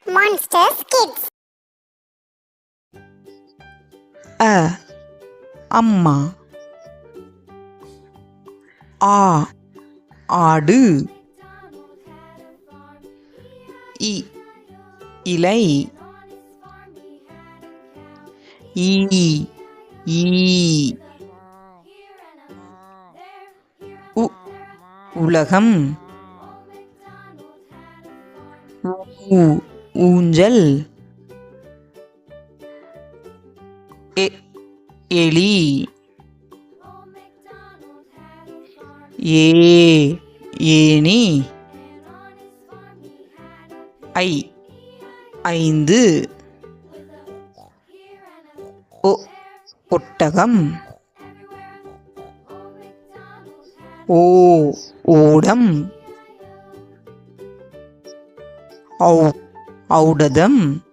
Monsters Kids. அம்மா. ஆடு. இலை. ஈ உலகம். ஊஞ்சல். எலி. ஏணி. ஐந்து. ஒட்டகம். ஓடம். ஔடதம்.